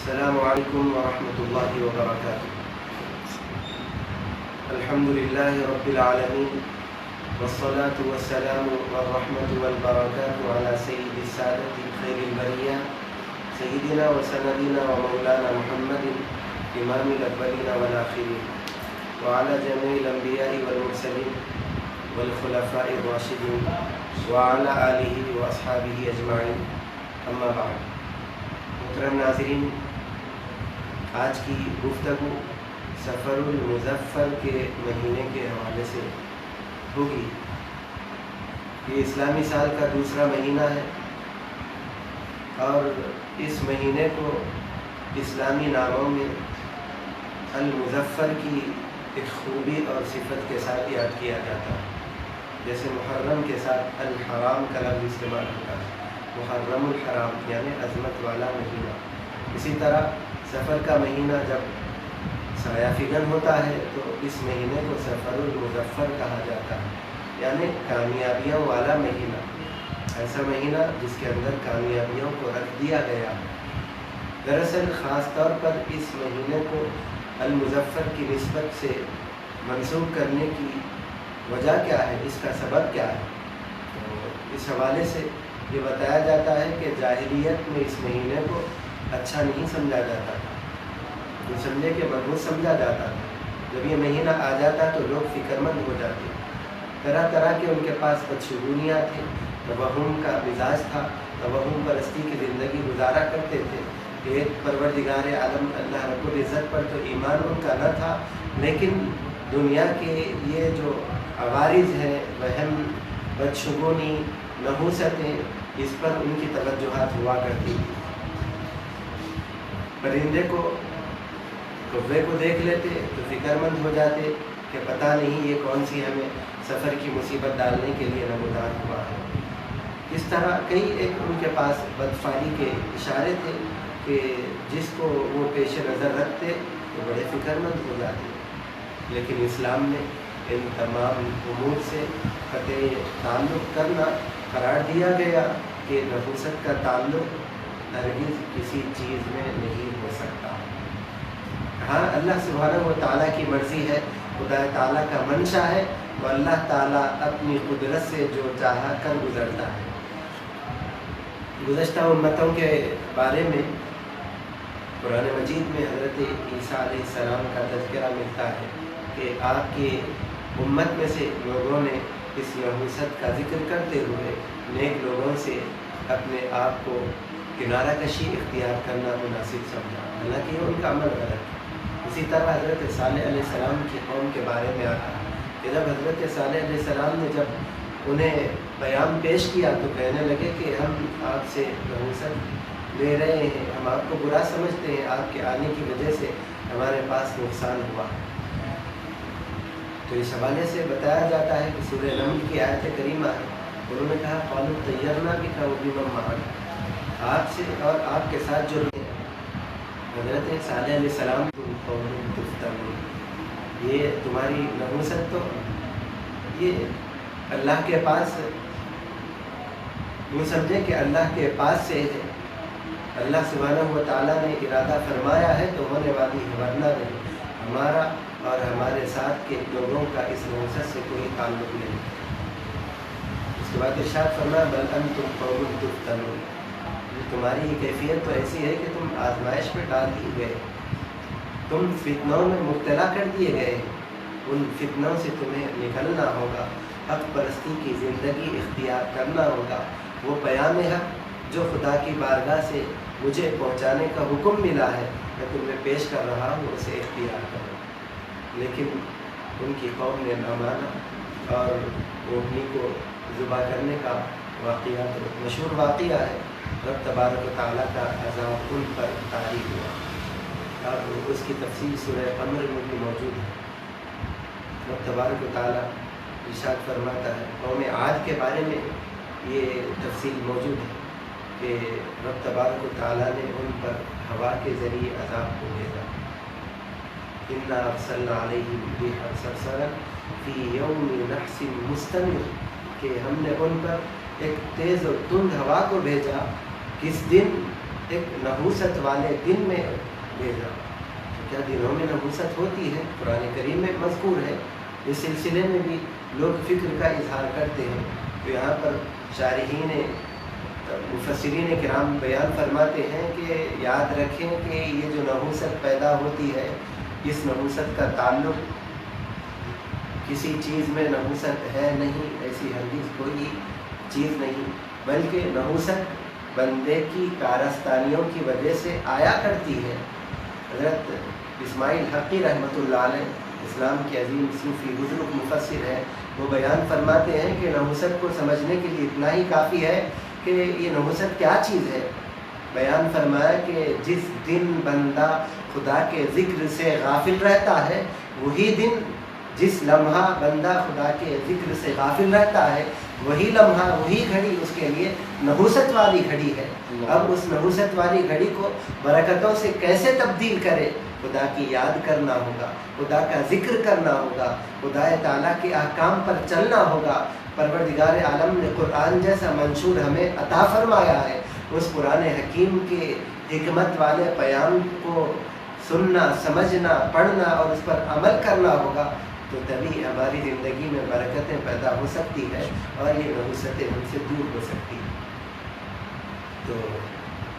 السلام علیکم ورحمۃ اللہ وبرکاتہ۔ الحمد للہ رب العالمین والصلاة والسلام والرحمۃ والبرکات علی سید السادۃ خیر البریہ سیدنا وسندنا ومولانا محمد امام الاولین والآخرین وعلی جمیع الانبیاء والمرسلین والخلفاء الراشدین وعلی آلہ واصحابہ اجمعین، اما بعد۔ محترم ناظرین، آج کی گفتگو سفر المظفر کے مہینے کے حوالے سے ہوگی۔ یہ اسلامی سال کا دوسرا مہینہ ہے اور اس مہینے کو اسلامی ناموں میں المظفر کی ایک خوبی اور صفت کے ساتھ یاد کیا جاتا ہے۔ جیسے محرم کے ساتھ الحرام کا لفظ استعمال ہوتا ہے، محرم الحرام یعنی عظمت والا مہینہ۔ اسی طرح سفر کا مہینہ جب سایہ فگن ہوتا ہے تو اس مہینے کو سفر المظفر کہا جاتا ہے، یعنی کامیابیوں والا مہینہ، ایسا مہینہ جس کے اندر کامیابیوں کو رکھ دیا گیا۔ دراصل خاص طور پر اس مہینے کو المظفر کی نسبت سے منسوب کرنے کی وجہ کیا ہے، اس کا سبب کیا ہے؟ تو اس حوالے سے یہ بتایا جاتا ہے کہ جاہلیت میں اس مہینے کو اچھا نہیں سمجھا جاتا تھا، یہ سمجھے کہ مرموز سمجھا جاتا تھا۔ جب یہ مہینہ آ جاتا تو لوگ فکر مند ہو جاتے، طرح طرح کے ان کے پاس بدشگونیاں تھیں، توہم کا مزاج تھا، توہم پرستی کی زندگی گزارا کرتے تھے۔ ایک پروردگار عالم اللہ رب العزت پر تو ایمان ان کا نہ تھا، لیکن دنیا کے یہ جو عوارض ہیں، وہم، بدشگونی، نحوستیں، اس پر ان کی توجہات ہوا کرتی تھی۔ پرندے کو، کوے کو دیکھ لیتے تو فکر مند ہو جاتے کہ پتہ نہیں یہ کون سی ہمیں سفر کی مصیبت ڈالنے کے لیے نمودار ہوا ہے۔ اس طرح کئی ایک ان کے پاس بدفعلی کے اشارے تھے کہ جس کو وہ پیش نظر رکھتے تو بڑے فکر مند ہو جاتے، لیکن اسلام نے ان تمام امور سے قطع تعلق کرنا قرار دیا گیا کہ نحوست کا تعلق ہرگز کسی چیز میں نہیں ہو سکتا۔ ہاں، اللہ سبحانہ و تعالیٰ کی مرضی ہے، خدا تعالیٰ کا منشا ہے، تو اللہ تعالیٰ اپنی قدرت سے جو چاہا کر گزرتا ہے۔ گزشتہ امتوں کے بارے میں قرآن مجید میں حضرت عیسیٰ علیہ السلام کا تذکرہ ملتا ہے کہ آپ کی امت میں سے لوگوں نے اس نحوست کا ذکر کرتے ہوئے نیک لوگوں سے اپنے آپ کو کنارہ کشی اختیار کرنا مناسب سمجھا، حالانکہ ان کا عمل غلط ہے۔ اسی طرح حضرت صالح علیہ السلام کی قوم کے بارے میں آتا ہے کہ جب حضرت صالح علیہ السلام نے جب انہیں پیام پیش کیا تو کہنے لگے کہ ہم آپ سے نحوست لے رہے ہیں، ہم آپ کو برا سمجھتے ہیں، آپ کے آنے کی وجہ سے ہمارے پاس نقصان ہوا۔ تو اس حوالے سے بتایا جاتا ہے کہ سورہ نمل کی آیت کریمہ ہے، انہوں نے کہا قالوا طیرنا بک وبمن معک، آپ سے اور آپ کے ساتھ جو حضرت صالح علیہ السلام قوم تفتنون، یہ تمہاری نحوست تو یہ اللہ کے پاس، یوں سمجھے کہ اللہ کے پاس سے ہے، اللہ سبحانہ و تعالیٰ نے ارادہ فرمایا ہے تو ہونے والی ہے، ورنہ نہیں، ہمارا اور ہمارے ساتھ کے لوگوں کا اس نحوست سے کوئی تعلق نہیں۔ اس کے بعد ارشاد فرمایا بل انتم قوم تفتنون، تمہاری یہ کیفیت تو ایسی ہے کہ تم آزمائش میں ڈال دیے گئے، تم فتنوں میں مبتلا کر دیے گئے، ان فتنوں سے تمہیں نکلنا ہوگا، حق پرستی کی زندگی اختیار کرنا ہوگا، وہ پیام حق جو خدا کی بارگاہ سے مجھے پہنچانے کا حکم ملا ہے میں تمہیں پیش کر رہا ہوں، اسے اختیار کرو۔ لیکن ان کی قوم نے نہ مانا اور اونٹنی کو ذبح کرنے کا واقعہ تو مشہور واقعہ ہے، رب تبارک و تعالیٰ کا عذاب ان پر طاری ہوا، اور اس کی تفصیل سورہ قمر میں بھی موجود ہے۔ رب تبارک و تعالیٰ ارشاد فرماتا ہے، قوم عاد کے بارے میں یہ تفصیل موجود ہے کہ رب تبارک و تعالیٰ نے ان پر ہوا کے ذریعے عذاب کو بھیجا، اِنَّا أَرْسَلْنَا عَلَيْهِمْ رِيحًا صَرْصَرًا فِي يَوْمِ نَحْسٍ مُسْتَمِرٍ، کہ ہم نے ان پر ایک تیز اور تند ہوا کو بھیجا، کس دن؟ ایک नहूसत वाले दिन में भेजा। तो क्या दिनों में नहूसत होती है? कुरान करीम में मज़कूर है। इस सिलसिले में भी लोग फ़िक्र का इजहार करते हैं। तो यहाँ पर शारहीन मुफस्सिरीन किराम बयान फरमाते हैं कि याद रखें कि ये जो नहूसत पैदा होती है, इस नहूसत का ताल्लुक़ किसी चीज़ में नहूसत है नहीं, ऐसी हरगिज़ कोई चीज़ नहीं, बल्कि नहूसत बंदे की कारस्तानियों की वजह से आया करती है। हज़रत इस्माइल हक़ी रहमतुल्लाह अलैह, इस्लाम के अजीम सूफ़ी बुज़ुर्ग मुफस्सिर है, वो बयान फरमाते हैं कि नहूसत को समझने के लिए इतना ही काफ़ी है कि ये नहूसत क्या चीज़ है। बयान फरमाया कि जिस दिन बंदा खुदा के ज़िक्र से गाफिल रहता है, वही दिन, जिस लम्हा बंदा खुदा के ज़िक्र से गाफिल रहता है, वही लम्हा, वही घड़ी उसके लिए नहूसत वाली घड़ी है। अब उस नहूसत वाली घड़ी को बरकतों से कैसे तब्दील करे? खुदा की याद करना होगा, खुदा का ज़िक्र करना होगा, खुदा ताला के अहकाम पर चलना होगा। परवरदिगार आलम ने कुरान जैसा मंशूर हमें अता फरमाया है, उस कुरान हकीम के हिकमत वाले बयान को सुनना, समझना, पढ़ना और उस पर अमल करना होगा, तो तभी हमारी ज़िंदगी में बरकतें पैदा हो सकती है और ये नहूसतें हमसे दूर हो सकती हैं। तो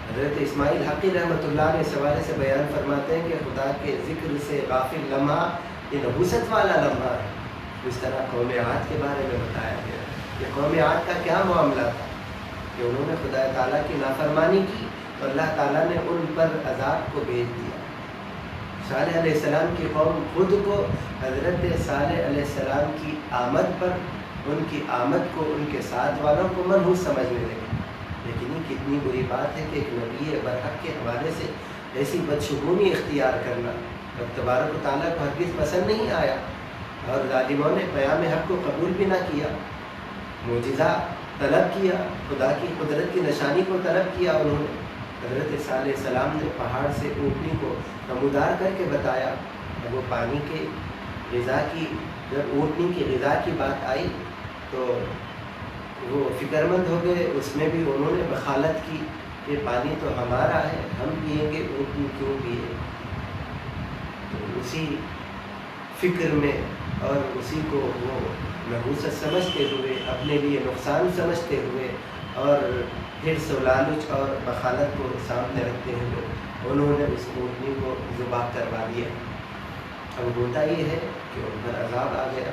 हज़रत इस्माइल हक़ी रहमतुल्लाह ने इस हवाले से बयान फरमाते हैं कि खुदा के ज़िक्र से गाफिल लम्हा ये नहूसत वाला लम्हा है। इस तरह कौम आद के बारे में बताया गया कि कौम आद का क्या मामला था कि उन्होंने खुदा ताला की नाफरमानी की तो अल्लाह ताला ने उन पर अज़ाब को भेज दिया। सालेह अलैहिस्सलाम की कौम खुद को हज़रत सालेह अलैहिस्सलाम की आमद पर, उनकी आमद को, उनके साथ वालों को मनहूस समझने लगे। लेकिन ये कितनी बुरी बात है कि एक नबी बरहक के हवाले से ऐसी बदशगुनी इख्तियार करना रब तबारक व तआला को हरगिज़ पसंद नहीं आया और ज़ालिमों ने क़याम हक़ को कबूल भी ना किया। मोजिज़ा तलब किया, खुदा की कुदरत की निशानी को तलब किया उन्होंने। हज़रत सालेह सलाम ने पहाड़ से ऊँटनी को नमूदार करके बताया। जब वो पानी के ग़िज़ा की, जब ऊँटनी की ग़िज़ा की बात आई तो वो फ़िक्रमंद हो गए। उसमें भी उन्होंने बखालत की कि पानी तो हमारा है, हम पिएंगे, ऊँटनी क्यों पिए। तो उसी फ़िक्र में और उसी को वो नहूसत समझते हुए, अपने लिए नुकसान समझते हुए और हिर्स व लालच और बखालत को सामने रखते हुए उन्होंने उस ऊँटनी को ज़ुबाह करवा दिया। अब होता ये है कि उन पर अज़ाब आ गया,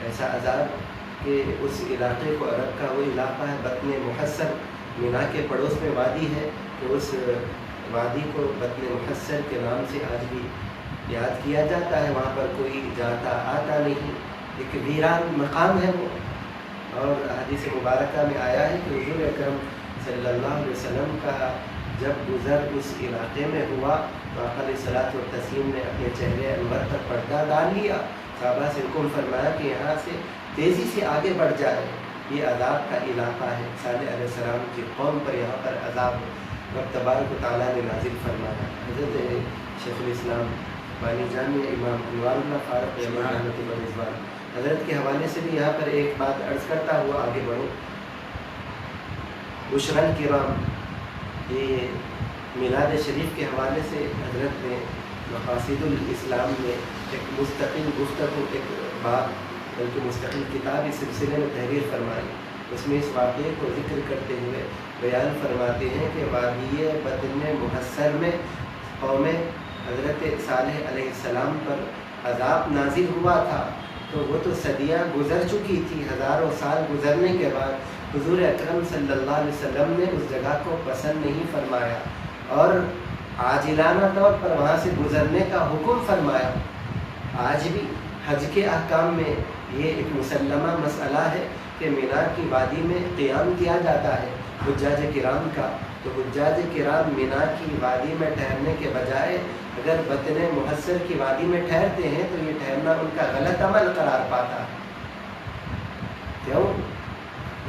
ऐसा अज़ाब कि उस इलाके को, अरब का वो इलाका है बतन मुहस्सर, मिना के पड़ोस में वादी है, तो उस वादी को बतन मुहस्सर के नाम से आज भी याद किया जाता है। वहाँ पर कोई जाता आता नहीं, एक वीरान मकाम है वो। और हदीस मुबारका में आया है कि हुज़ूर अकरम सल्लल्लाहु अलैहि वसल्लम का जब गुज़र उस इलाके में हुआ तो आका अलैहिस्सलातु व तस्लीम ने अपने चेहरे अनवर पर पर्दा डाल लिया। साहबा से हुक्म फरमाया कि यहाँ से तेज़ी से आगे बढ़ जाए, ये अज़ाब का इलाका है। सालेह अलैहिस्सलाम की कौम पर यहाँ पर अज़ाब रब तबारक व तआला ने नाज़िल फरमाया। हज़रत शेखुल इस्लाम बानी जामी इमाम अनवारुल्लाह फारूक़ी रहमतुल्लाह रिज़वान हज़रत के हवाले से भी यहाँ पर एक बात अर्ज़ करता हुआ आगे बढ़ूँ। बुशरल किराम, ये मिलाद शरीफ के हवाले से हज़रत ने मक़ासिदुल इस्लाम में एक मुस्तक़िल गुफ्तगू, एक बाब बल्कि मुस्तक़िल किताब इस सिलसिले में तहरीर फरमाई। उसमें इस वाक़े को ज़िक्र करते हुए बयान फरमाते हैं कि वादी बतन मुहस्सर में कौम हज़रत सालेह अलैहिस्सलाम पर अज़ाब नाजिल हुआ था, तो वो तो सदियाँ गुज़र चुकी थी। हज़ारों साल गुज़रने के बाद हुज़ूर अकरम सल्लल्लाहु अलैहि वसल्लम ने उस जगह को पसंद नहीं फरमाया और आजिलाना तौर पर वहाँ से गुज़रने का हुक्म फरमाया। आज भी हज के अहकाम में ये एक मुसल्लमा मसला है कि मिना की वादी में क़ियाम किया जाता है हुज्जाज किराम का। तो हुज्जाज किराम मिना की वादी में ठहरने के बजाय अगर बतन मुहस्सर की वादी में ठहरते हैं तो ये ठहरना उनका गलत अमल करार पाता है। क्यों?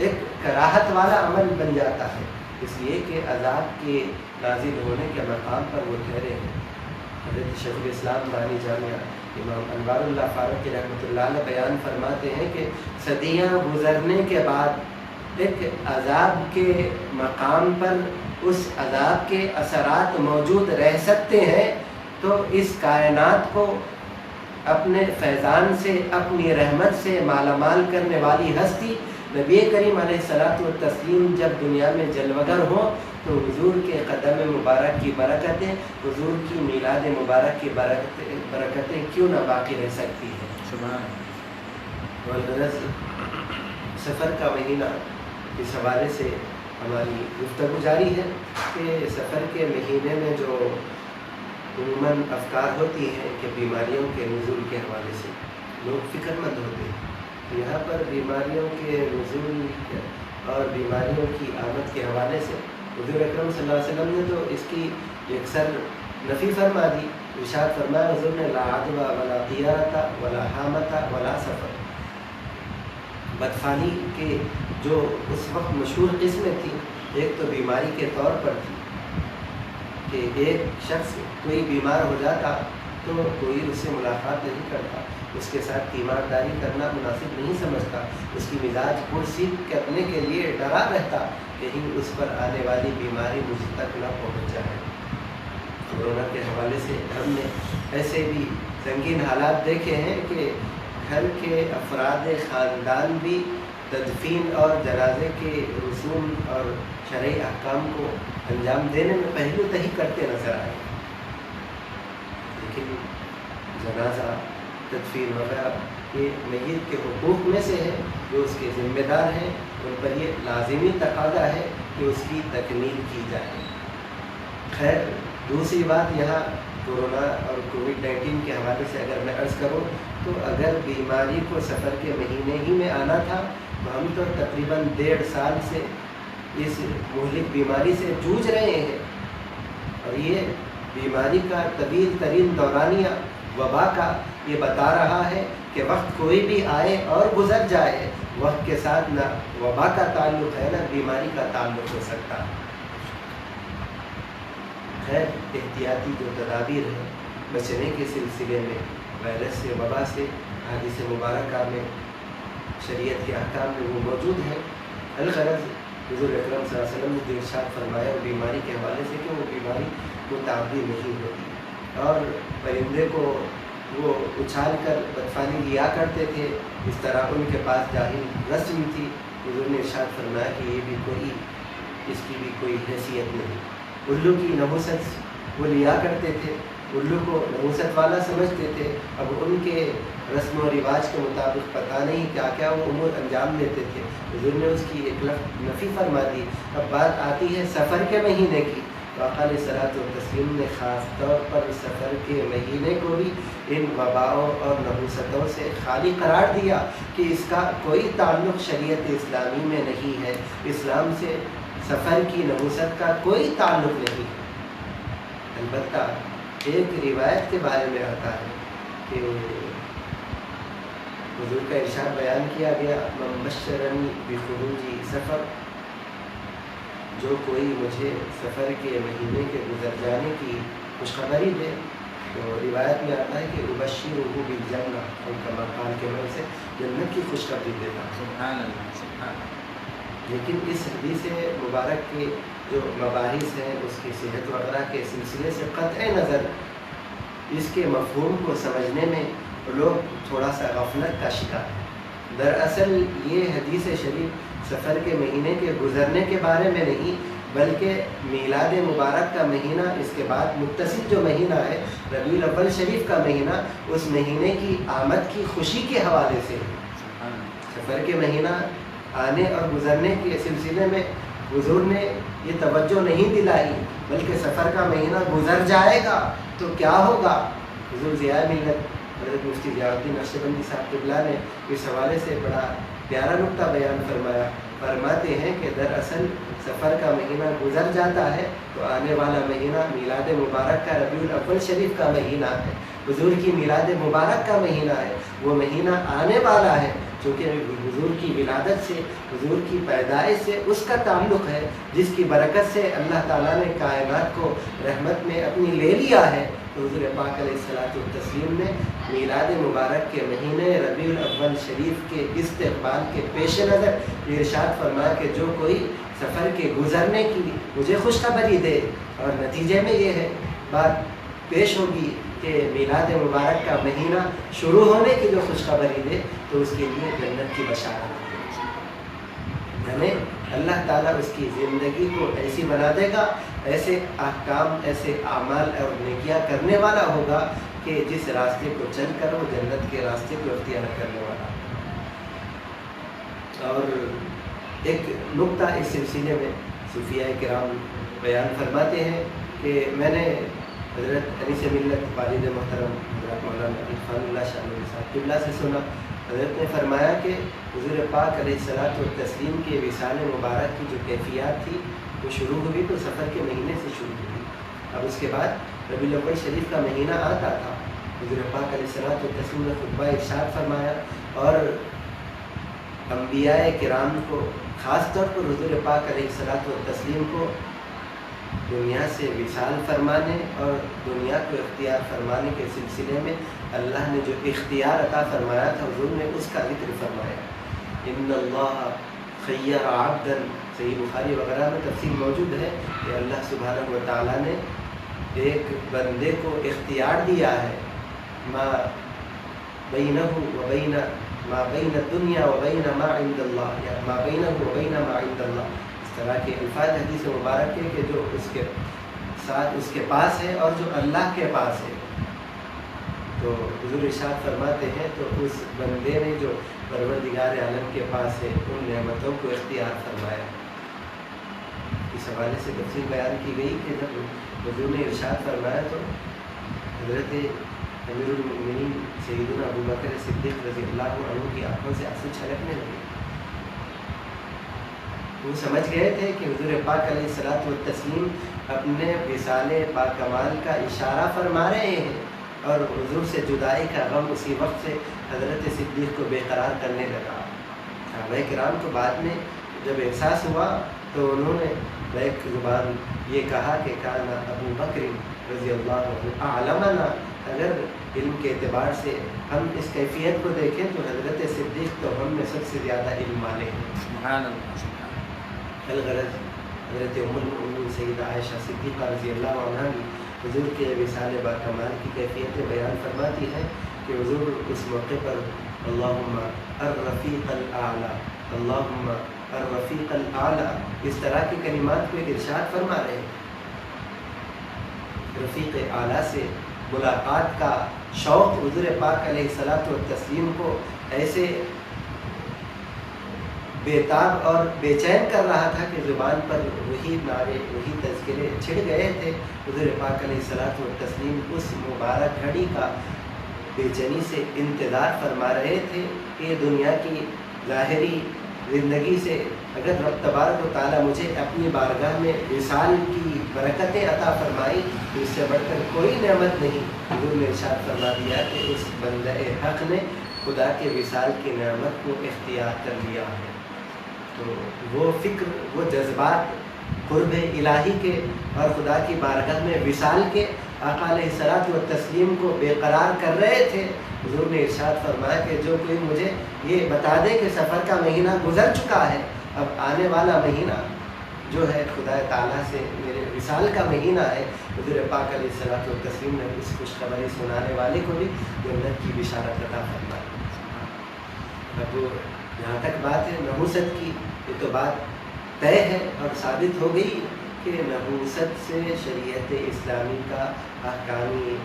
एक कराहत वाला अमल बन जाता है, इसलिए कि अज़ाब के नाजिल होने के मकाम पर वो ठहरे हैं। हज़रत शेखुल इस्लाम बानी जामिया इमाम अनवारुल्लाह फारूक़ी रहमतुल्लाह अलैह बयान फरमाते हैं कि सदियाँ गुज़रने के बाद एक अज़ाब के मकाम पर उस अजाब के असरात मौजूद रह सकते हैं, तो इस कायनात को अपने फैज़ान से, अपनी रहमत से मालामाल करने वाली हस्ती नबी करीम अलैहिस्सलातु व तस्लीम जब दुनिया में जलवगर हों, तो हुजूर के कदम मुबारक की बरकतें, हुजूर की मिलाद मुबारक की बरकतें क्यों ना बाकी रह सकती हैं। वल्गरज़ सफ़र का महीना, इस हवाले से हमारी गुफ्तगू जारी है कि सफ़र के महीने में जो उमूमन अफकार होती हैं कि बीमारियों के नुज़ूल के हवाले से लोग फ़िक्रमंद होते हैं। यहाँ पर बीमारियों के नुज़ूल और बीमारियों की आमद के हवाले से हुज़ूर अकरम सल्लल्लाहु अलैहि वसल्लम ने तो इसकी यकसर नफ़ी फरमा दी। इरशाद फरमाया हुज़ूर ने, ला अदवा वला तियारता वला हामता वला सफ़र। बदफानी के जो उस वक्त मशहूर किस्में थी, एक तो बीमारी के तौर पर थी कि एक शख्स कोई बीमार हो जाता तो कोई उससे मुलाकात नहीं करता, उसके साथ तीमारदारी करना मुनासिब नहीं समझता, उसकी मिजाज पुरसीद करने के लिए डरा रहता कहीं उस पर आने वाली बीमारी मुझ तक न पहुँच जाए। कोरोना के हवाले से हमने ऐसे भी संगीन हालात देखे हैं कि घर के अफराद ख़ानदान भी तदफीन और जनाजे के रसूम और शरई अहकाम को अंजाम देने में पहलू तही करते नज़र आए, लेकिन जनाजा, तदफीन वगैरह ये मय्यत के हुकूक़ में से है जो उसके ज़िम्मेदार हैं, उन पर ये लाजिमी तकाज़ा है कि उसकी तकमील की जाए। खैर, दूसरी बात यहाँ कोरोना और कोविड-19 के हवाले से अगर मैं अर्ज़ करूँ तो अगर बीमारी को सफ़र के महीने ही में आना था तो हम तो तकरीबन 1.5 साल से इस मुहलिक बीमारी से जूझ रहे हैं, और ये बीमारी का तवील तरीन दौरानिया वबा का ये बता रहा है कि वक्त कोई भी आए और गुजर जाए, वक्त के साथ ना वबा का ताल्लुक़ है ना बीमारी का ताल्लुक़ हो सकता। खैर, एहतियाती जो तदाबीर है बचने के सिलसिले में वायरस से, वबा से, हदीस मुबारक में, शरीयत के अहकाम में वो मौजूद है। अलग़रज़ हुज़ूर अकरम सल्लल्लाहु अलैहि वसल्लम ने जो इरशाद फरमाया वो बीमारी के हवाले से कि वो बीमारी मुतादी नहीं होती, और परिंदे को वो उछाल कर बदफानी लिया करते थे, इस तरह उनके पास जाहिल रस्म थी। हुज़ूर ने इरशाद फरमाया कि ये भी कोई, इसकी भी कोई हैसियत नहीं। उल्लू की नहुसत वो लिया करते थे, उल्लू को नहुसत वाला समझते थे, अब उनके रस्म व रिवाज के मुताबिक पता नहीं क्या क्या वो उमूर अंजाम देते थे। हुज़ूर ने उसकी एक नफ़ी फरमा दी। अब बात आती है सफ़र के महीने की, तो आक़ा अलैहिस्सलातु व तस्लीम ने ख़ास तौर पर सफ़र के महीने को भी इन वबाओं और नहुसतों से खाली करार दिया कि इसका कोई ताल्लुक़ शरीयत इस्लामी में नहीं है, इस्लाम से सफ़र की नहुसत का कोई ताल्लुक़ नहीं। अलबत्ता एक रिवायत के बारे में आता है कि हुज़ूर का इरशाद बयान किया गया, मन बश्शरनी बिखुरूजी सफ़र, जो कोई मुझे सफ़र के महीने के गुजर जाने की खुशखबरी दे, तो रिवायत में आता है कि उबश्शिरुहु बिल जन्नह, उनका मकाल के मैं उसे जन्नत की खुशखबरी देता हूँ। सुभान अल्लाह, सुभान। लेकिन इस हदीस मुबारक के जो मबाहिस हैं उसकी सेहत वगैरह के सिलसिले से क़त्अ नज़र इसके मफ़हूम को समझने में लोग थोड़ा सा गफलत का शिकार हैं। दरअसल ये हदीस शरीफ सफ़र के महीने के गुज़रने के बारे में नहीं, बल्कि मीलाद मुबारक का महीना, इसके बाद मुत्तसिल जो महीना है रबीउल अव्वल शरीफ का महीना, उस महीने की आमद की खुशी के हवाले से सफ़र के महीना आने और गुज़रने के सिलसिले में हुज़ूर ने ये तवज्जो नहीं दिलाई, बल्कि सफ़र का महीना गुज़र जाएगा तो क्या होगा। हुज़ूर ज़िया मिल्लत हज़रत मुफ्ती ज़ियाउद्दीन नक्शबंदी साहब क़िबला ने इस हवाले से बड़ा प्यारा नुक्ता बयान फरमाया। फरमाते हैं कि दरअसल सफ़र का महीना गुज़र जाता है तो आने वाला महीना मीलाद मुबारक का रबीउल अव्वल शरीफ का महीना है, हुज़ूर की मीलाद मुबारक का महीना है, वो महीना आने वाला है, चूँकि हुज़ूर की विलादत से, हुज़ूर की पैदाइश से उसका ताल्लुक़ है, जिसकी बरकत से अल्लाह ताला ने कायनात को रहमत में अपनी ले लिया है। तो हुज़ूर पाक अलैहिस्सलातु व तस्लीम ने میلاد مبارک کے مہینے ربیع الاول شریف کے استقبال کے پیش نظر یہ ارشاد فرمایا کہ جو کوئی سفر کے گزرنے کی مجھے خوشخبری دے، اور نتیجے میں یہ ہے بات پیش ہوگی کہ میلاد مبارک کا مہینہ شروع ہونے کی جو خوشخبری دے تو اس کے لیے جنت کی بشارت ہے۔ ہمیں اللہ تعالیٰ اس کی زندگی کو ایسی بنا دے گا، ایسے احکام، ایسے اعمال اور نیکیاں کرنے والا ہوگا کہ جس راستے کو چل کر وہ جنت کے راستے کو اختیار کرنے والا۔ اور ایک نقطہ اس سلسلے میں صوفیاء کرام بیان فرماتے ہیں کہ میں نے حضرت انیس ملت والد محترم حضرت مولانا عرفان اللہ شاہ صاحب قبلہ سے سنا، حضرت نے فرمایا کہ حضور پاک علیہ الصلوۃ والتسلیم کے وصال مبارک کی جو کیفیات تھی وہ شروع ہوئی تو سفر کے مہینے سے شروع ہوئی۔ اب اس کے بعد ربیع الاول شریف کا مہینہ آتا تھا، حضور پاک علیہ الصلوۃ والتسلیم نے خطبہ ارشاد فرمایا، اور انبیاء کرام کو خاص طور پر حضور پاک علیہ الصلوۃ والتسلیم کو دنیا سے وصال فرمانے اور دنیا کو اختیار فرمانے کے سلسلے میں اللہ نے جو اختیار عطا فرمایا تھا حضور نے اس کا ذکر فرمایا۔ ان اللہ خیر عبدا، صحیح بخاری وغیرہ میں تفصیل موجود ہے کہ اللہ سبحانہ و تعالیٰ نے ایک بندے کو اختیار دیا ہے، ما بینہ و بین ما بین الدنیا و بین ما عند اللہ، یا ما بینہ و بین ما عند اللہ، اس طرح کے الفاظ حدیث مبارک ہے کہ جو اس کے ساتھ اس کے پاس ہے اور جو اللہ کے پاس ہے۔ تو حضور ارشاد فرماتے ہیں تو اس بندے نے جو پروردگار عالم کے پاس ہے ان نعمتوں کو اختیار فرمایا۔ اس حوالے سے تفصیل بیان کی گئی کہ جب حضور نے ارشاد فرمایا تو حضرت امیر المؤمنین سیدنا ابو بکر صدیق رضی اللہ عنہ کی آنکھوں سے آنسو چھلکنے لگے۔ وہ سمجھ گئے تھے کہ حضور پاک علیہ الصلوۃ والتسلیم اپنے وصال پاک کمال کا اشارہ فرما رہے ہیں، اور حضور سے جدائی کا غم اسی وقت سے حضرت صدیق کو بے قرار کرنے لگا۔ صحابہ کرام کو بعد میں جب احساس ہوا تو انہوں نے بیک زبان یہ کہا کہ کان ابو بکر رضی اللہ عنہ اعلمنا، اگر علم کے اعتبار سے ہم اس کیفیت کو دیکھیں تو حضرت صدیق تو ہم میں سب سے زیادہ علم والے ہیں۔ سبحان اللہ۔ الغرض حضرت ام المؤمنین سیدہ عائشہ صدیقہ رضی اللہ عنہ بھی حضور کے وصال با کمال کی کیفیتیں بیان فرماتی ہے کہ حضور اس موقع پر اللہم الرفیق الاعلیٰ، اللہم الرفیق الاعلیٰ، اس طرح کی کلمات کو ارشاد فرما رہے ہیں۔ رفیق اعلیٰ سے ملاقات کا شوق حضور پاک علیہ الصلوۃ والتسلیم کو ایسے بےتاب اور بے چین کر رہا تھا کہ زبان پر وہی نعرے، وہی تذکرے چھڑ گئے تھے۔ حضور پاک علیہ الصلوۃ والتسلیم اس مبارک گھڑی کا بے چینی سے انتظار فرما رہے تھے کہ دنیا کی ظاہری زندگی سے اگر رب تبارک و تعالیٰ مجھے اپنی بارگاہ میں وصال کی برکتیں عطا فرمائی تو اس سے بڑھ کر کوئی نعمت نہیں۔ حضور نے ارشاد فرما دیا کہ اس بندہ حق نے خدا کے وصال کی نعمت کو اختیار کر لیا ہے۔ تو وہ فکر، وہ جذبات قرب الہی کے اور خدا کی بارگاہ میں وصال کے آقا علیہ الصلوۃ والتسلیم کو بے قرار کر رہے تھے۔ حضور نے ارشاد فرمایا کہ جو کوئی مجھے یہ بتا دے کہ سفر کا مہینہ گزر چکا ہے، اب آنے والا مہینہ جو ہے خدا تعالیٰ سے میرے وصال کا مہینہ ہے، حضور پاک علیہ الصلوۃ والتسلیم نے اس خوشخبری سنانے والے کو بھی جنت کی بشارت عطا فرمائی۔ اب جہاں تک بات ہے نحوست کی، یہ تو بات طے ہے اور ثابت ہو گئی کہ نحوست سے شریعت اسلامی کا احکامی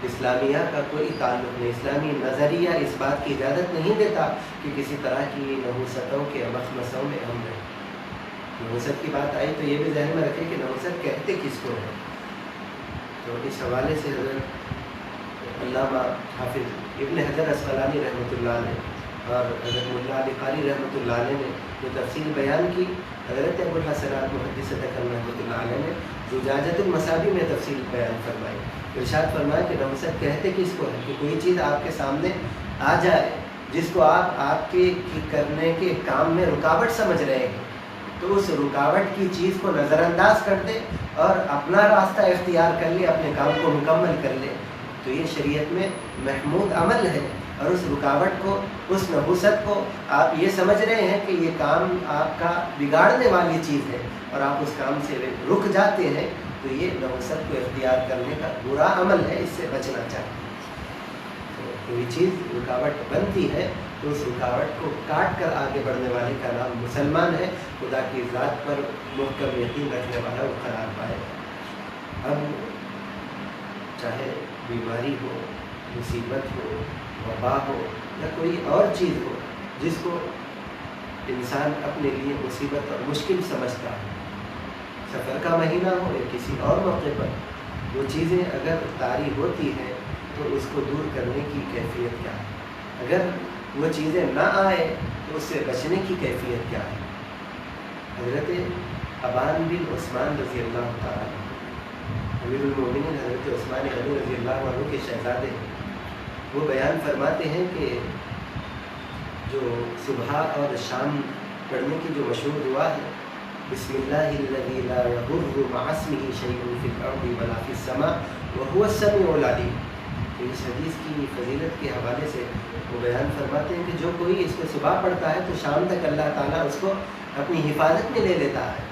اسلامیہ کا کوئی تعلق نہیں۔ اسلامی نظریہ اس بات کی اجازت نہیں دیتا کہ کسی طرح کی نحوستوں کے مخمصوں میں ہم رہیں۔ نحوست کی بات آئی تو یہ بھی ذہن میں رکھیں کہ نحوست کہتے کس کو ہے۔ تو اس حوالے سے حضرت علامہ حافظ ابن حجر اسقلانی رحمۃ اللہ علیہ اور حضرت ملا علی قاری رحمۃ اللہ علیہ نے جو تفصیل بیان کی، حضرت ابو الحسنات محدث دکن رحمۃ اللہ علیہ نے زجاجۃ المصابیح میں تفصیل بیان فرمائی۔ ارشاد فرمایا کہ نحوست کہتے کس کو ہے کہ کوئی چیز آپ کے سامنے آ جائے جس کو آپ کے کرنے کے کام میں رکاوٹ سمجھ رہے ہیں، تو اس رکاوٹ کی چیز کو نظر انداز کر دے اور اپنا راستہ اختیار کر لے، اپنے کام کو مکمل کر لے۔ تو یہ شریعت میں محمود عمل ہے، اور اس رکاوٹ کو، اس نحوست کو آپ یہ سمجھ رہے ہیں کہ یہ کام آپ کا بگاڑنے والی چیز ہے اور آپ اس کام سے رک جاتے ہیں، تو یہ نحوست کو اختیار کرنے کا برا عمل ہے، اس سے بچنا چاہیے۔ تو کوئی چیز رکاوٹ بنتی ہے تو اس رکاوٹ کو کاٹ کر آگے بڑھنے والے کا نام مسلمان ہے۔ خدا کی ذات پر محکم یقین رکھنے والا وہ قرار پائے۔ اب چاہے بیماری ہو، مصیبت ہو، وبا ہو یا کوئی اور چیز ہو جس کو انسان اپنے لیے مصیبت اور مشکل سمجھتا ہے، سفر کا مہینہ ہو یا کسی اور موقع پر، وہ چیزیں اگر طاری ہوتی ہیں تو اس کو دور کرنے کی کیفیت کیا ہے؟ اگر وہ چیزیں نہ آئے تو اس سے بچنے کی کیفیت کیا ہے؟ حضرت ابان بن عثمان رضی اللہ تعالیٰ امیر المومنین حضرت عثمان غنی رضی اللہ عنہ کے شہزادے ہیں، وہ بیان فرماتے ہیں کہ جو صبح اور شام پڑھنے کی جو مشہور دعا ہے، بسم اللہ الذی لا یضر مع اسمہ شیء فی الارض ولا فی السماء وهو السمیع العلیم، تو اس حدیث کی فضیلت کے حوالے سے وہ بیان فرماتے ہیں کہ جو کوئی اس کو صبح پڑھتا ہے تو شام تک اللہ تعالیٰ اس کو اپنی حفاظت میں لے لیتا ہے،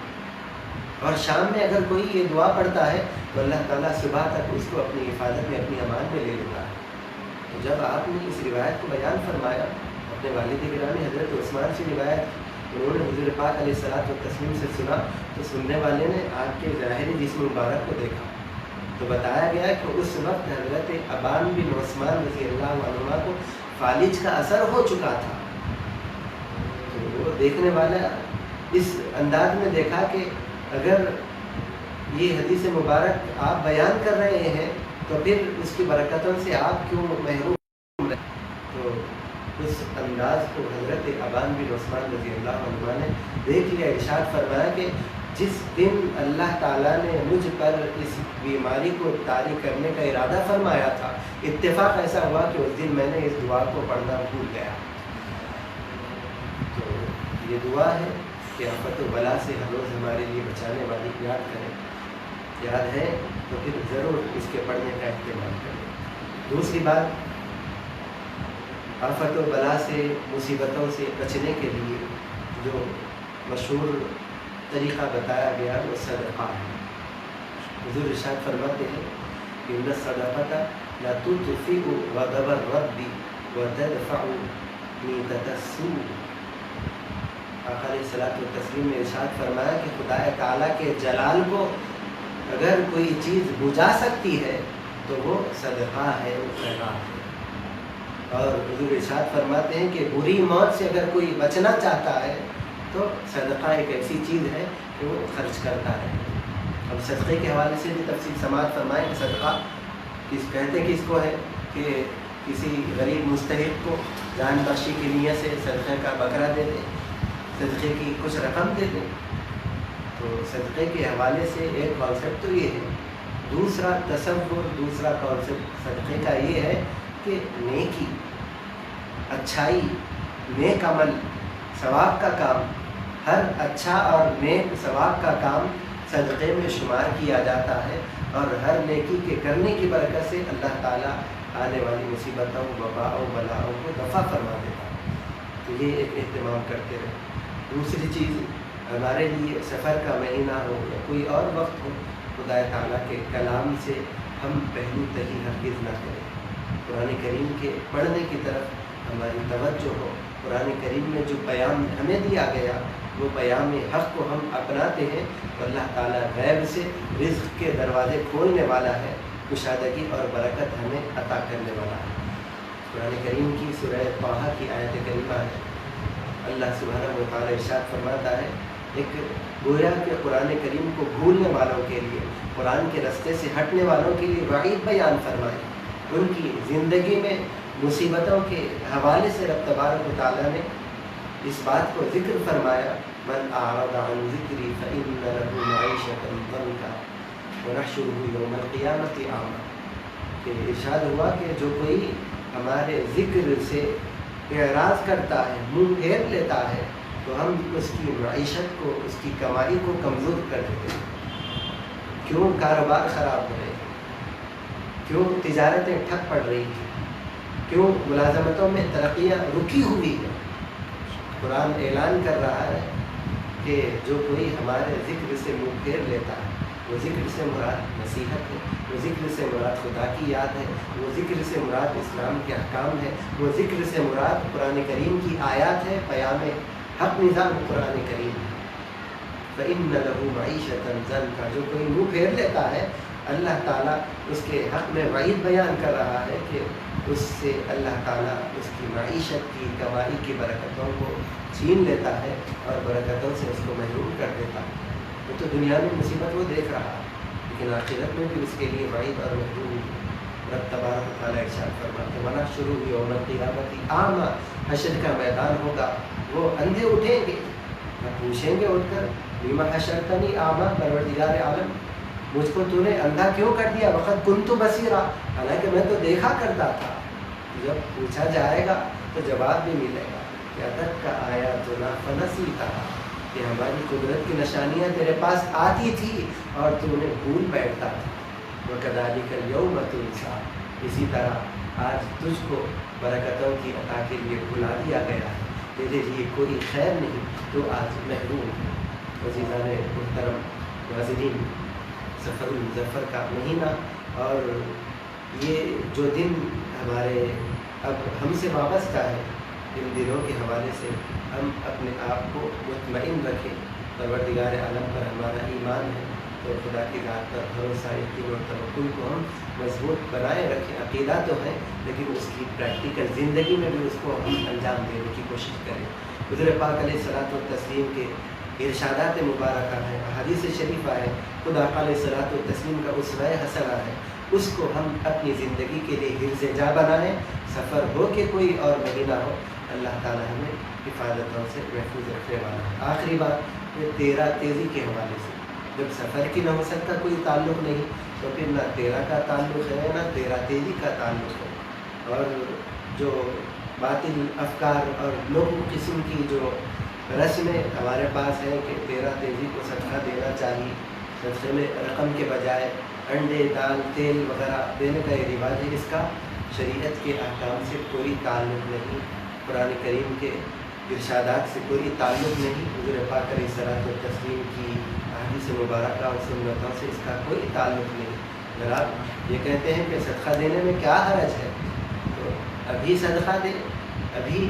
اور شام میں اگر کوئی یہ دعا پڑھتا ہے تو اللہ تعالیٰ صبح تک اس کو اپنی حفاظت میں، اپنی امان میں لے لیتا ہے۔ تو جب آپ نے اس روایت کو بیان فرمایا، اپنے والد گرامی حضرت عثمان سے روایت انہوں نے حضور پاک علیہ الصلوۃ والتسلیم سے سنا، تو سننے والے نے آپ کے ظاہری جسم مبارک کو دیکھا، تو بتایا گیا کہ اس وقت حضرت ابان بن عثمان رضی اللہ عنہ کو فالج کا اثر ہو چکا تھا۔ تو وہ دیکھنے والا اس انداز میں دیکھا کہ اگر یہ حدیث مبارک آپ بیان کر رہے ہیں تو پھر اس کی برکتوں سے آپ کیوں محروم رہے؟ تو اس انداز کو حضرت ابان بن عثمان رضی اللہ عنہ نے دیکھ لیا، ارشاد فرمایا کہ جس دن اللہ تعالیٰ نے مجھ پر اس بیماری کو طاری کرنے کا ارادہ فرمایا تھا، اتفاق ایسا ہوا کہ اس دن میں نے اس دعا کو پڑھنا بھول گیا۔ تو یہ دعا ہے کہ آفت و بلا سے ہر روز ہمارے لیے بچانے والی یاد کریں، یاد ہے تو پھر ضرور اس کے پڑھنے کا اہتمام کریں۔ دوسری بات، آفت و بلا سے، مصیبتوں سے بچنے کے لیے جو مشہور طریقہ بتایا گیا وہ صدقہ ہے۔ حضور ارشاد فرماتے ہیں کہ ان الصدقۃ لا تطفئ غضب الرب وتدفع میتۃ السوء۔ آقا علیہ الصلوۃ والتسلیم نے ارشاد فرمایا کہ خدا تعالیٰ کے جلال کو اگر کوئی چیز بجھا سکتی ہے تو وہ صدقہ ہے، وہ خیرات ہے۔ اور حضور ارشاد فرماتے ہیں کہ بری موت سے اگر کوئی بچنا چاہتا ہے تو صدقہ ایک ایسی چیز ہے کہ وہ خرچ کرتا ہے۔ اب صدقے کے حوالے سے بھی تفصیل سماعت فرمائیں کہ صدقہ کہتے کس کو ہے کہ کسی غریب مستحق کو جان بخشی کی نیت سے صدقے کا بکرا دے دیں، صدقے کی کچھ رقم دے دیں۔ تو صدقے کے حوالے سے ایک کانسیپٹ تو یہ ہے۔ دوسرا تصور، دوسرا کانسیپٹ صدقے کا یہ ہے کہ نیکی، اچھائی، نیک عمل، ثواب کا کام، ہر اچھا اور نیک ثواب کا کام صدقے میں شمار کیا جاتا ہے، اور ہر نیکی کے کرنے کی برکت سے اللہ تعالیٰ آنے والی مصیبتوں، وباؤں، بلاؤں کو دفع فرما دیتا ہے۔ تو یہ ایک اہتمام کرتے رہے۔ دوسری چیز، ہمارے لیے سفر کا مہینہ ہو یا کوئی اور وقت ہو، خدا تعالیٰ کے کلام سے ہم پہلو تہی ہرگز نہ کریں۔ قرآن کریم کے پڑھنے کی طرف ہماری توجہ ہو۔ قرآن کریم میں جو پیام ہمیں دیا گیا وہ پیام حق کو ہم اپناتے ہیں تو اللہ تعالیٰ غیب سے رزق کے دروازے کھولنے والا ہے، کشادگی اور برکت ہمیں عطا کرنے والا ہے۔ قرآن کریم کی سورہ طٰہٰ کی آیت کریمہ ہے، اللہ سبحانہ و تعالیٰ ارشاد فرماتا ہے، ایک گویا کہ قرآن کریم کو بھولنے والوں کے لیے، قرآن کے رستے سے ہٹنے والوں کے لیے وعید بیان فرمائے۔ ان کی زندگی میں مصیبتوں کے حوالے سے رب تبارک و تعالیٰ نے اس بات کو ذکر فرمایا، من اعرض عن ذکری فإن له معیشة ضنکا ونحشره یوم القیامة اعمی، کہ ارشاد ہوا کہ جو کوئی ہمارے ذکر سے اعراض کرتا ہے، منہ پھیر لیتا ہے، تو ہم اس کی معیشت کو، اس کی کمائی کو کمزور کر دیتے ہیں۔ کیوں؟ کاروبار خراب ہو رہے، क्यों तिजारतें ठप पड़ रही थी, क्यों मुलाजमतों में तरक्कियाँ रुकी हुई है। कुरान ऐलान कर रहा है कि जो कोई हमारे ज़िक्र से मुँह फेर लेता है, वो ज़िक्र से मुराद नसीहत है, वो ज़िक्र से मुराद खुदा की याद है, वो ज़िक्र से मुराद इस्लाम के अहकाम है, वो ज़िक्र से मुराद कुरान करीम की आयत है, पयाम हक़ निज़ाम कुरान करीम है। फ़इन्न लहू मईशतन ज़न्का, जो कोई मुँह फेर लेता है, अल्लाह ताला उसके हक़ में वईद बयान कर रहा है कि उससे अल्लाह ताला उसकी मईशत की कमाई की बरकतों को छीन लेता है और बरकतों से उसको महरूम कर देता है। वो तो दुनिया में मुसीबत वो देख रहा है, लेकिन आखिरत में भी उसके लिए वईद और महरूम रब तबारक व तआला इरशाद फरमाते वना शुरू यौम क़ियामती आमा, हश्र का मैदान होगा, वो अंधे उठेंगे, पूछेंगे उठकर बीमा हशरतनी आमा, परवरदिगार आलम मुझको तूने अंधा क्यों कर दिया, वक़्त कुन्तु बसीरा, हालांकि मैं तो देखा करता था। जब पूछा जाएगा तो जवाब भी मिलेगा कि अदक का आया तो ना फनसीता, कि हमारी कुदरत की निशानियाँ तेरे पास आती थी और तूने भूल बैठता था। वकज़ालिकल यौम तुनसा, इसी तरह आज तुझको बरकतों की अता के लिए भुला दिया गया है, तेरे लिए कोई खैर नहीं, तो आज महरूम है। अज़ीज़ान मुहतरम नाज़रीन, सफ़रुल मुज़फ़्फ़र का महीना और ये जो दिन हमारे अब हमसे वाबस्ता है, इन दिनों के हवाले से हम अपने आप को मुतमईन रखें। परवरदिगार आलम पर हमारा ईमान है तो खुदा की ज़ात पर भरोसा, यकीन और तवक्कुल को हम मजबूत बनाए रखें। अक़ीदा तो है, लेकिन उसकी प्रैक्टिकल ज़िंदगी में भी उसको हम अंजाम देने की कोशिश करें। हुज़ूर पाक अलैहिस्सलातु व तस्लीम के इरशादात मुबारक है, हदीस शरीफा है, खुदा अलैहिस्सलातु व तस्लीम का उसवा हसना है, उसको हम अपनी ज़िंदगी के लिए हिर्ज़ जा बनाएं। सफ़र हो के कोई और महीना हो, अल्लाह ताला हमें हिफाजतों से महफूज रखने वाला है। आखिरी बात ये तेरा तेज़ी के हवाले से, जब सफ़र की नौसत का कोई ताल्लुक़ नहीं, तो फिर ना तेरा का ताल्लुक़ है ना तेरा तेज़ी का ताल्लुक़ है। और जो बातिल अफ़कार और लोग किस्म की जो रस्में हमारे पास है कि तेरा तेज़ी को सदका देना चाहिए, सदक़े में रकम के बजाय अंडे, दाल, तेल वगैरह देने का ये रिवाज है, इसका शरीयत के अहकाम से कोई ताल्लुक़ नहीं, कुरान करीम के इरशादात से कोई ताल्लुक़ नहीं, हुज़ूर पाक अलैहिस्सलातु व तस्लीम की हदीस मुबारक और सुन्नतों से इसका कोई ताल्लुक़ नहीं। अगर आप ये कहते हैं कि सदका देने में क्या हरज है, तो अभी सदका दें, अभी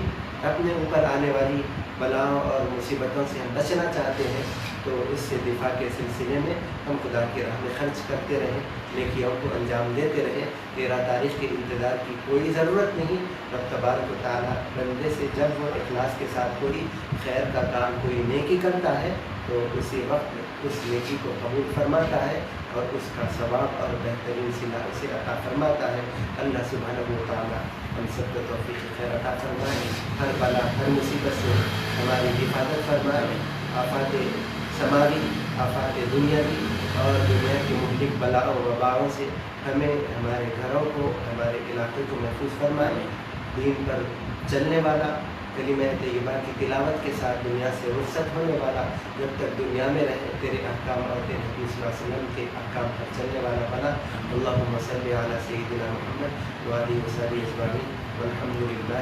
अपने ऊपर आने वाली बलाओं और मुसीबतों से हम बचना चाहते हैं, तो इससे दिफा के सिलसिले में हम खुदा की राह में खर्च करते रहें, नेकियों को अंजाम देते रहें। 13 तारीख़ के इंतज़ार की कोई ज़रूरत नहीं। रब तबारक व तआला बंदे से जब वो इखलास के साथ कोई खैर का काम, कोई नेकी करता है, तो उसी वक्त उस नेकी को कबूल फरमाता है और उसका सवाब और बेहतरीन सिला उसे अता फरमाता है। अल्लाह सुब्हानहू व तआला हम सबको तौफ़ीक़ खैर अता फरमाए, हर बला हर मुसीबत से हमारी हिफाजत फरमाए, आफ़ात समावी, आफ़ात दुनियावी और दुनिया की मुख्तलिफ़ बलाओं वबाओं से हमें, हमारे घरों को, हमारे इलाक़े को महफूज फरमाए। दीन पर चलने वाला, कलिमा तय्यबा की तिलावत के साथ दुनिया से रुख़्सत होने वाला, जब तक दुनिया में रहे तेरे अहकाम और तेरे नबी सल्लल्लाहु अलैहि वसल्लम के अहकाम पर चलने वाला बना। अल्लाहुम्मा सल्लि अला सय्यिदिना मुहम्मद व आलिहि व सहबिहि अजमाईन वल्हम्दुलिल्लाह।